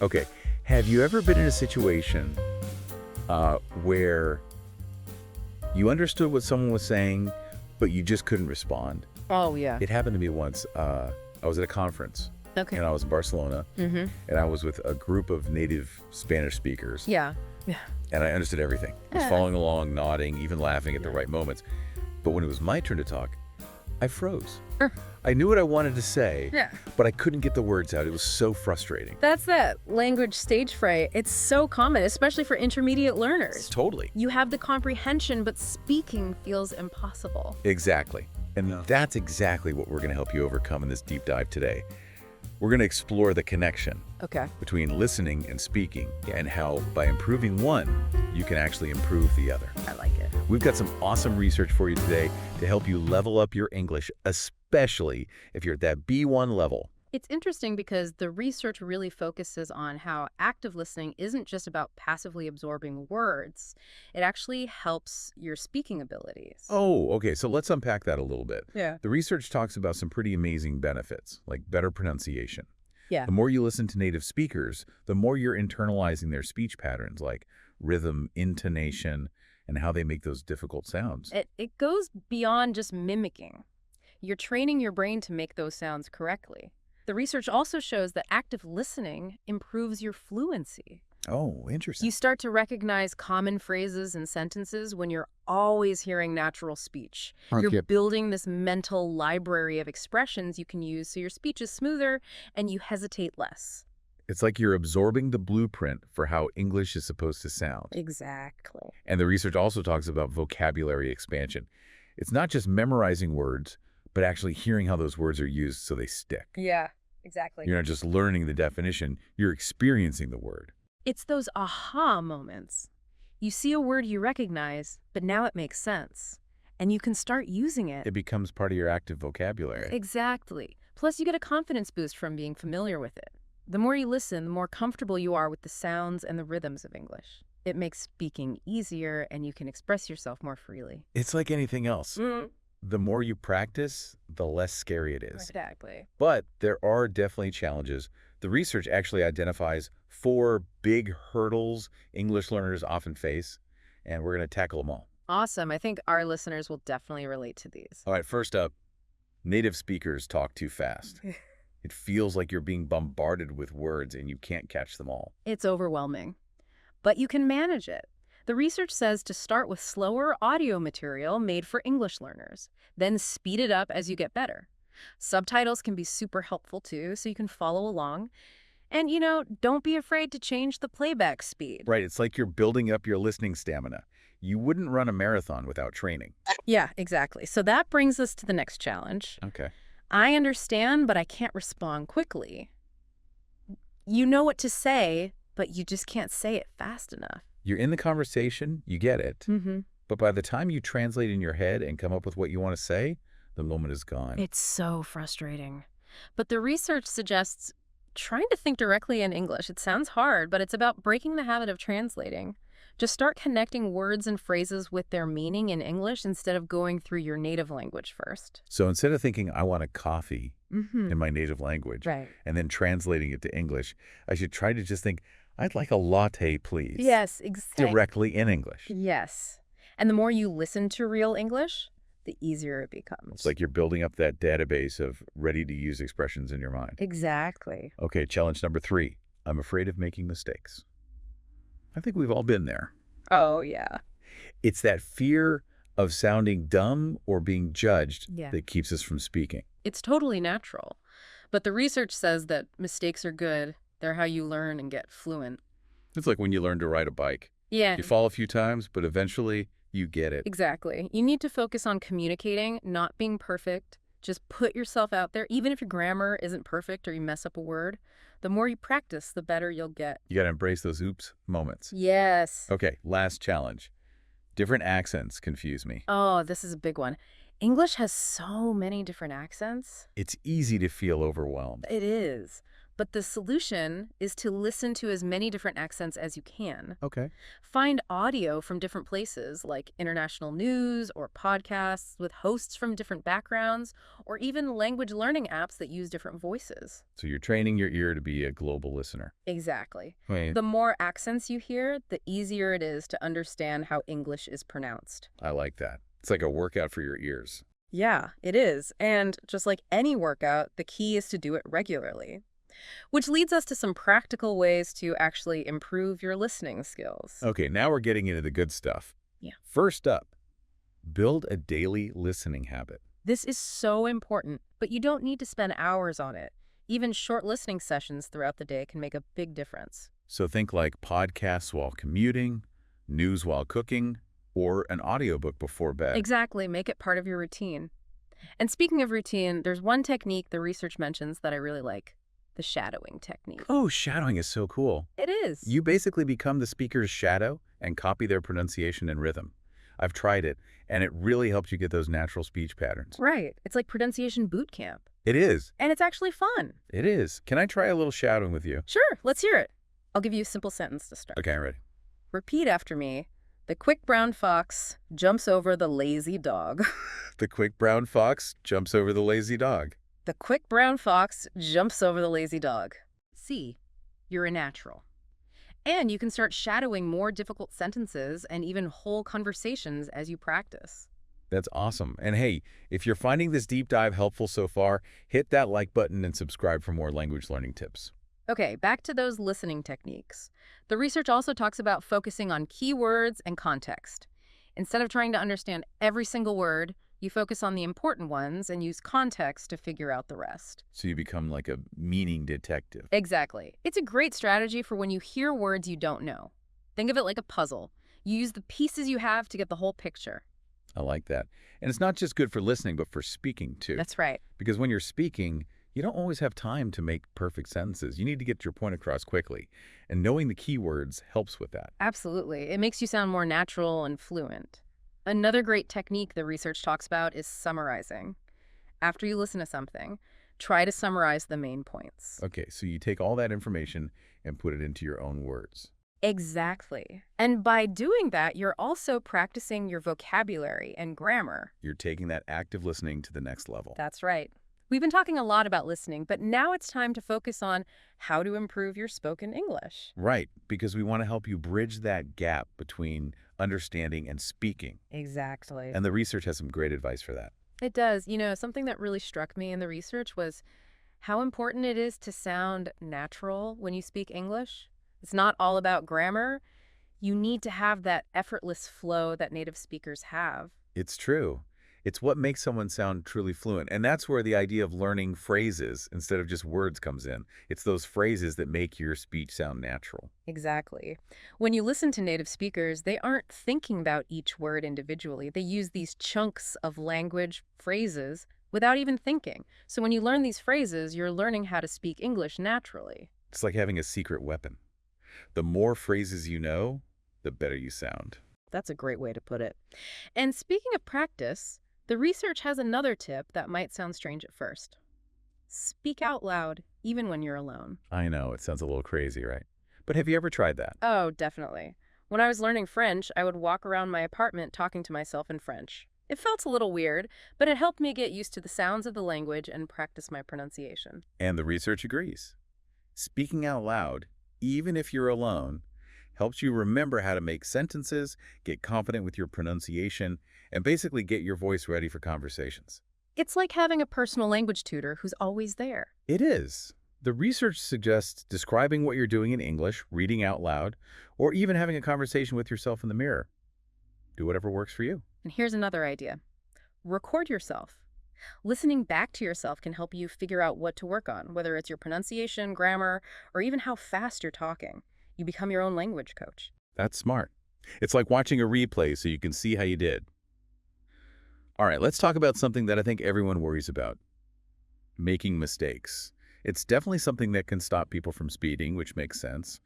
Okay. Have you ever been in a situation where you understood what someone was saying, but you just couldn't respond? Oh, yeah. It happened to me once. I was at a conference, Okay. and I was in Barcelona, Mm-hmm. and I was with a group of native Spanish speakers, Yeah. Yeah. and I understood everything. I was following along, nodding, even laughing at the right moments. But when it was my turn to talk, I froze. Sure. I knew what I wanted to say, Yeah. but I couldn't get the words out. It was so frustrating. That's that language stage fright. It's so common, especially for intermediate learners. Totally. You have the comprehension, but speaking feels impossible. Exactly. And that's exactly what we're going to help you overcome in this deep dive today. We're going to explore the connection Okay. between listening and speaking and how by improving one, you can actually improve the other. I like it. We've got some awesome research for you today to help you level up your English, especially if you're at that B1 level. It's interesting because the research really focuses on how active listening isn't just about passively absorbing words. It actually helps your speaking abilities. Oh, okay. So let's unpack that a little bit. Yeah. The research talks about some pretty amazing benefits, like better pronunciation. Yeah. The more you listen to native speakers, the more you're internalizing their speech patterns, like rhythm, intonation, and how they make those difficult sounds. It goes beyond just mimicking. You're training your brain to make those sounds correctly. The research also shows that active listening improves your fluency. Oh, interesting. You start to recognize common phrases and sentences when you're always hearing natural speech. You're building this mental library of expressions you can use so your speech is smoother and you hesitate less. It's like you're absorbing the blueprint for how English is supposed to sound. Exactly. And the research also talks about vocabulary expansion. It's not just memorizing words, but actually hearing how those words are used so they stick. Yeah, exactly. You're not just learning the definition, you're experiencing the word. It's those aha moments. You see a word you recognize, but now it makes sense. And you can start using it. It becomes part of your active vocabulary. Exactly. Plus, you get a confidence boost from being familiar with it. The more you listen, the more comfortable you are with the sounds and the rhythms of English. It makes speaking easier, and you can express yourself more freely. It's like anything else. The more you practice, the less scary it is. Exactly. But there are definitely challenges. The research actually identifies 4 big hurdles English learners often face, and we're going to tackle them all. Awesome. I think our listeners will definitely relate to these. All right, first up, native speakers talk too fast. It feels like you're being bombarded with words and you can't catch them all. It's overwhelming, but you can manage it. The research says to start with slower audio material made for English learners, then speed it up as you get better. Subtitles can be super helpful too, so you can follow along. And, don't be afraid to change the playback speed. Right, it's like you're building up your listening stamina. You wouldn't run a marathon without training. Yeah, exactly. So that brings us to the next challenge. Okay. I understand, but I can't respond quickly. You know what to say, but you just can't say it fast enough. You're in the conversation, you get it. But by the time you translate in your head and come up with what you want to say, the moment is gone. It's so frustrating. But the research suggests trying to think directly in English. It sounds hard, but it's about breaking the habit of translating. Just start connecting words and phrases with their meaning in English instead of going through your native language first. So instead of thinking, I want a coffee in my native language, Right. and then translating it to English, I should try to just think, I'd like a latte, please. Yes, exactly. Directly in English. Yes. And the more you listen to real English, the easier it becomes. It's like you're building up that database of ready-to-use expressions in your mind. Exactly. Okay, challenge number 3. I'm afraid of making mistakes. I think we've all been there. Oh, yeah. It's that fear of sounding dumb or being judged Yeah. that keeps us from speaking. It's totally natural. But the research says that mistakes are good. They're how you learn and get fluent. It's like when you learn to ride a bike. Yeah. You fall a few times, but eventually you get it. Exactly. You need to focus on communicating, not being perfect. Just put yourself out there. Even if your grammar isn't perfect or you mess up a word, the more you practice, the better you'll get. You got to embrace those oops moments. Yes. Okay, last challenge. Different accents confuse me. Oh, this is a big one. English has so many different accents. It's easy to feel overwhelmed. It is. But the solution is to listen to as many different accents as you can. Okay. Find audio from different places, like international news or podcasts with hosts from different backgrounds, or even language learning apps that use different voices. So you're training your ear to be a global listener. Exactly. Wait, The more accents you hear, the easier it is to understand how English is pronounced. I like that. It's like a workout for your ears. Yeah, it is. And just like any workout, the key is to do it regularly. Which leads us to some practical ways to actually improve your listening skills. Okay, now we're getting into the good stuff. Yeah. First up, build a daily listening habit. This is so important, but you don't need to spend hours on it. Even short listening sessions throughout the day can make a big difference. So think like podcasts while commuting, news while cooking, or an audiobook before bed. Exactly, make it part of your routine. And speaking of routine, there's one technique the research mentions that I really like, the shadowing technique. Oh, shadowing is so cool. It is. You basically become the speaker's shadow and copy their pronunciation and rhythm. I've tried it, and it really helps you get those natural speech patterns. Right. It's like pronunciation boot camp. It is. And it's actually fun. It is. Can I try a little shadowing with you? Sure, let's hear it. I'll give you a simple sentence to start. Okay, I'm ready. Repeat after me. The quick brown fox jumps over the lazy dog. The quick brown fox jumps over the lazy dog. The quick brown fox jumps over the lazy dog. See, you're a natural. And you can start shadowing more difficult sentences and even whole conversations as you practice. That's awesome. And hey, if you're finding this deep dive helpful so far, hit that like button and subscribe for more language learning tips. Okay, back to those listening techniques. The research also talks about focusing on keywords and context. Instead of trying to understand every single word, you focus on the important ones and use context to figure out the rest. So you become like a meaning detective. Exactly. It's a great strategy for when you hear words you don't know. Think of it like a puzzle. You use the pieces you have to get the whole picture. I like that. And it's not just good for listening, but for speaking too. That's right. Because when you're speaking, you don't always have time to make perfect sentences. You need to get your point across quickly. And knowing the keywords helps with that. Absolutely. It makes you sound more natural and fluent. Another great technique the research talks about is summarizing. After you listen to something, try to summarize the main points. Okay, so you take all that information and put it into your own words. Exactly. And by doing that, you're also practicing your vocabulary and grammar. You're taking that active listening to the next level. That's right. We've been talking a lot about listening, but now it's time to focus on how to improve your spoken English. Right, because we want to help you bridge that gap between understanding and speaking. Exactly. And the research has some great advice for that. It does. You know, something that really struck me in the research was how important it is to sound natural when you speak English. It's not all about grammar. You need to have that effortless flow that native speakers have. It's true. It's what makes someone sound truly fluent. And that's where the idea of learning phrases instead of just words comes in. It's those phrases that make your speech sound natural. Exactly. When you listen to native speakers, they aren't thinking about each word individually. They use these chunks of language, phrases, without even thinking. So when you learn these phrases, you're learning how to speak English naturally. It's like having a secret weapon. The more phrases you know, the better you sound. That's a great way to put it. And speaking of practice, the research has another tip that might sound strange at first. Speak out loud, even when you're alone. I know, it sounds a little crazy, right? But have you ever tried that? Oh, definitely. When I was learning French, I would walk around my apartment talking to myself in French. It felt a little weird, but it helped me get used to the sounds of the language and practice my pronunciation. And the research agrees. Speaking out loud, even if you're alone, helps you remember how to make sentences, get confident with your pronunciation, and basically get your voice ready for conversations. It's like having a personal language tutor who's always there. It is. The research suggests describing what you're doing in English, reading out loud, or even having a conversation with yourself in the mirror. Do whatever works for you. And here's another idea. Record yourself. Listening back to yourself can help you figure out what to work on, whether it's your pronunciation, grammar, or even how fast you're talking. You become your own language coach. That's smart. It's like watching a replay so you can see how you did. All right, let's talk about something that I think everyone worries about. Making mistakes. It's definitely something that can stop people from speeding, which makes sense.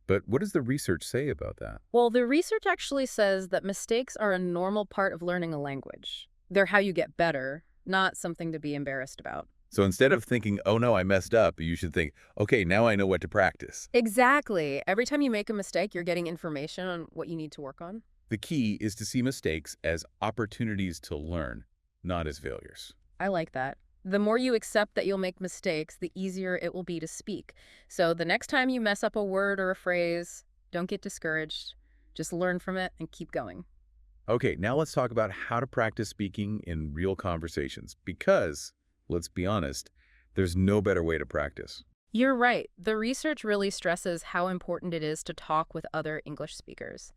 But what does the research say about that? Well, the research actually says that mistakes are a normal part of learning a language. They're how you get better, not something to be embarrassed about. So instead of thinking, oh no, I messed up, you should think, okay, now I know what to practice. Exactly. Every time you make a mistake, you're getting information on what you need to work on. The key is to see mistakes as opportunities to learn, not as failures. I like that. The more you accept that you'll make mistakes, the easier it will be to speak. So the next time you mess up a word or a phrase, don't get discouraged. Just learn from it and keep going. Okay, now let's talk about how to practice speaking in real conversations because, let's be honest, there's no better way to practice. You're right. The research really stresses how important it is to talk with other English speakers.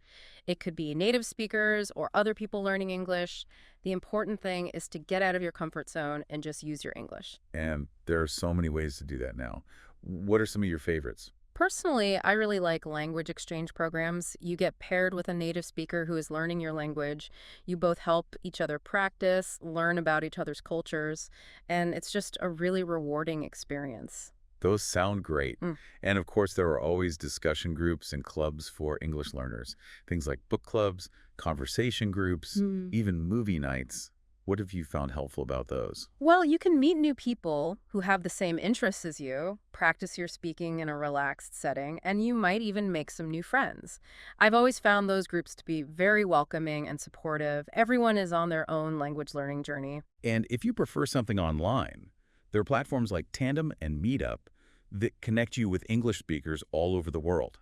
It could be native speakers or other people learning English. The important thing is to get out of your comfort zone and just use your English. And there are so many ways to do that now. What are some of your favorites? Personally, I really like language exchange programs. You get paired with a native speaker who is learning your language. You both help each other practice, learn about each other's cultures, and it's just a really rewarding experience. Those sound great. Mm. And of course, there are always discussion groups and clubs for English learners. Things like book clubs, conversation groups, Hmm. even movie nights. What have you found helpful about those? Well, you can meet new people who have the same interests as you, practice your speaking in a relaxed setting, and you might even make some new friends. I've always found those groups to be very welcoming and supportive. Everyone is on their own language learning journey. And if you prefer something online, there are platforms like Tandem and Meetup that connect you with English speakers all over the world.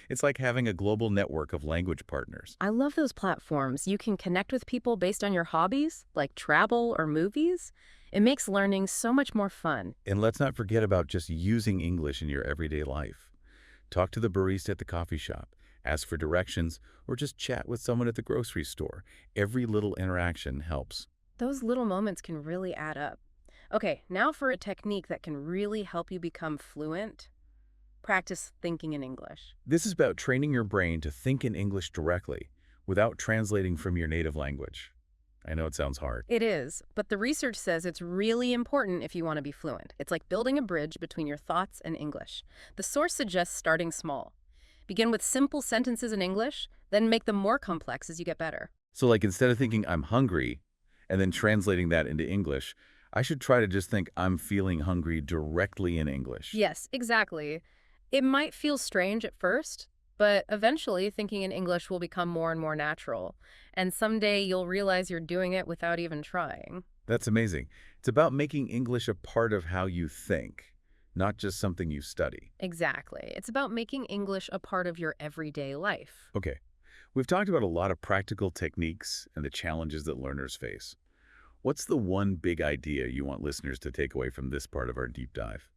It's like having a global network of language partners. I love those platforms. You can connect with people based on your hobbies, like travel or movies. It makes learning so much more fun. And let's not forget about just using English in your everyday life. Talk to the barista at the coffee shop, ask for directions, or just chat with someone at the grocery store. Every little interaction helps. Those little moments can really add up. Okay, now for a technique that can really help you become fluent. Practice thinking in English. This is about training your brain to think in English directly without translating from your native language. I know it sounds hard. It is, but the research says it's really important if you want to be fluent. It's like building a bridge between your thoughts and English. The source suggests starting small. Begin with simple sentences in English, then make them more complex as you get better. So like instead of thinking I'm hungry and then translating that into English, I should try to just think I'm feeling hungry directly in English. Yes, exactly. It might feel strange at first, but eventually thinking in English will become more and more natural. And someday you'll realize you're doing it without even trying. That's amazing. It's about making English a part of how you think, not just something you study. Exactly. It's about making English a part of your everyday life. Okay, we've talked about a lot of practical techniques and the challenges that learners face. What's the one big idea you want listeners to take away from this part of our deep dive?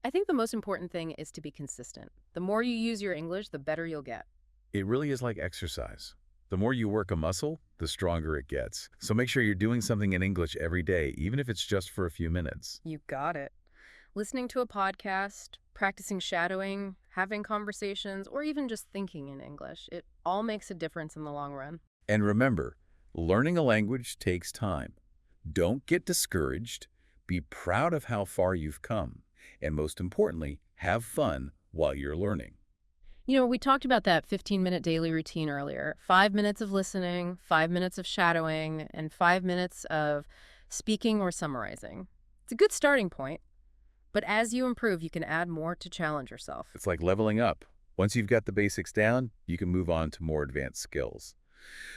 I think the most important thing is to be consistent. The more you use your English, the better you'll get. It really is like exercise. The more you work a muscle, the stronger it gets. So make sure you're doing something in English every day, even if it's just for a few minutes. You got it. Listening to a podcast, practicing shadowing, having conversations, or even just thinking in English, it all makes a difference in the long run. And remember, learning a language takes time. Don't get discouraged. Be proud of how far you've come. And most importantly, have fun while you're learning. You know, we talked about that 15-minute daily routine earlier. 5 minutes of listening, 5 minutes of shadowing, and 5 minutes of speaking or summarizing. It's a good starting point, but as you improve, you can add more to challenge yourself. It's like leveling up. Once you've got the basics down, you can move on to more advanced skills.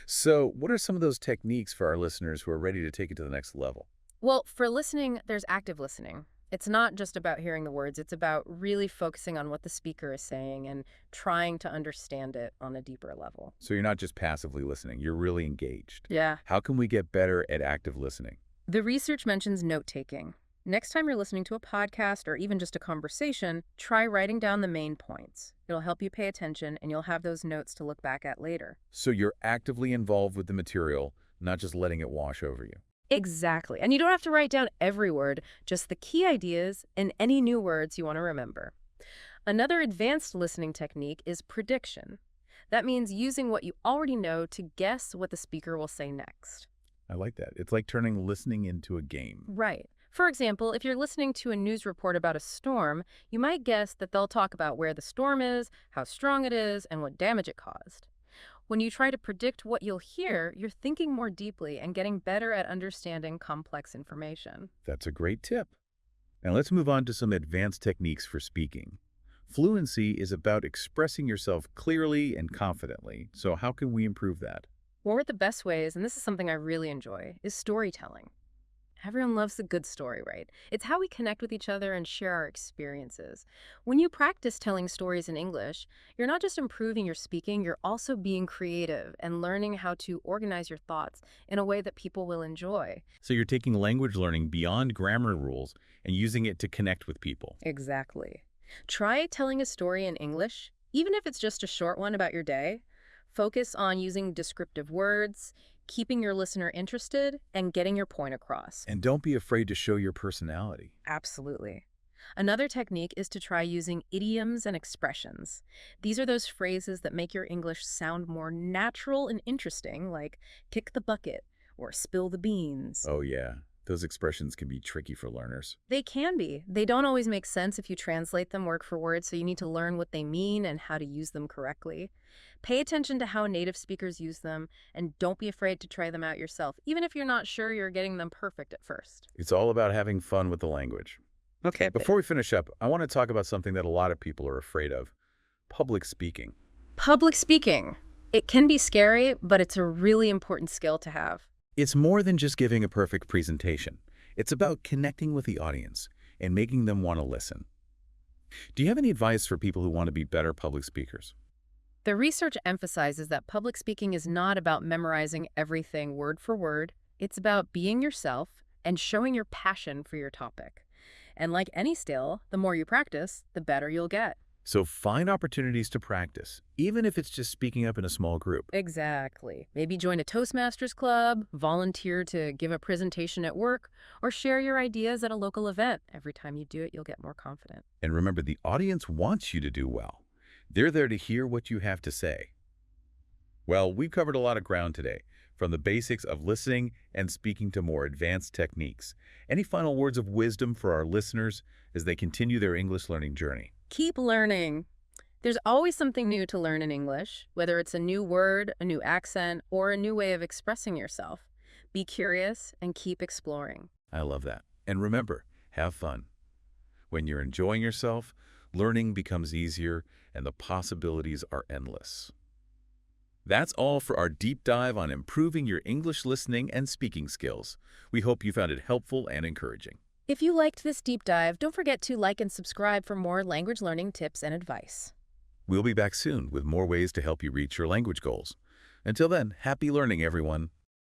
So what are some of those techniques for our listeners who are ready to take it to the next level? Well, for listening, there's active listening. It's not just about hearing the words. It's about really focusing on what the speaker is saying and trying to understand it on a deeper level. So you're not just passively listening, you're really engaged. Yeah. How can we get better at active listening? The research mentions note-taking. Next time you're listening to a podcast or even just a conversation, try writing down the main points. It'll help you pay attention and you'll have those notes to look back at later. So you're actively involved with the material, not just letting it wash over you. Exactly. And you don't have to write down every word, just the key ideas and any new words you want to remember. Another advanced listening technique is prediction. That means using what you already know to guess what the speaker will say next. I like that. It's like turning listening into a game. Right. For example, if you're listening to a news report about a storm, you might guess that they'll talk about where the storm is, how strong it is, and what damage it caused. When you try to predict what you'll hear, you're thinking more deeply and getting better at understanding complex information. That's a great tip. Now let's move on to some advanced techniques for speaking. Fluency is about expressing yourself clearly and confidently. So how can we improve that? One of the best ways, and this is something I really enjoy, is storytelling. Everyone loves a good story, right? It's how we connect with each other and share our experiences. When you practice telling stories in English, you're not just improving your speaking, you're also being creative and learning how to organize your thoughts in a way that people will enjoy. So you're taking language learning beyond grammar rules and using it to connect with people. Exactly. Try telling a story in English, even if it's just a short one about your day. Focus on using descriptive words, keeping your listener interested, and getting your point across. And don't be afraid to show your personality. Absolutely. Another technique is to try using idioms and expressions. These are those phrases that make your English sound more natural and interesting, like kick the bucket or spill the beans. Oh yeah, those expressions can be tricky for learners. They can be. They don't always make sense if you translate them word for word, so you need to learn what they mean and how to use them correctly. Pay attention to how native speakers use them, and don't be afraid to try them out yourself, even if you're not sure you're getting them perfect at first. It's all about having fun with the language. Okay. Before we finish up, I want to talk about something that a lot of people are afraid of: public speaking. Public speaking. It can be scary, but it's a really important skill to have. It's more than just giving a perfect presentation. It's about connecting with the audience and making them want to listen. Do you have any advice for people who want to be better public speakers? The research emphasizes that public speaking is not about memorizing everything word for word. It's about being yourself and showing your passion for your topic. And like any skill, the more you practice, the better you'll get. So find opportunities to practice, even if it's just speaking up in a small group. Exactly. Maybe join a Toastmasters club, volunteer to give a presentation at work, or share your ideas at a local event. Every time you do it, you'll get more confident. And remember, the audience wants you to do well. They're there to hear what you have to say. Well, we've covered a lot of ground today, from the basics of listening and speaking to more advanced techniques. Any final words of wisdom for our listeners as they continue their English learning journey? Keep learning. There's always something new to learn in English, whether it's a new word, a new accent, or a new way of expressing yourself. Be curious and keep exploring. I love that. And remember, have fun. When you're enjoying yourself, learning becomes easier and the possibilities are endless. That's all for our deep dive on improving your English listening and speaking skills. We hope you found it helpful and encouraging. If you liked this deep dive, don't forget to like and subscribe for more language learning tips and advice. We'll be back soon with more ways to help you reach your language goals. Until then, happy learning, everyone.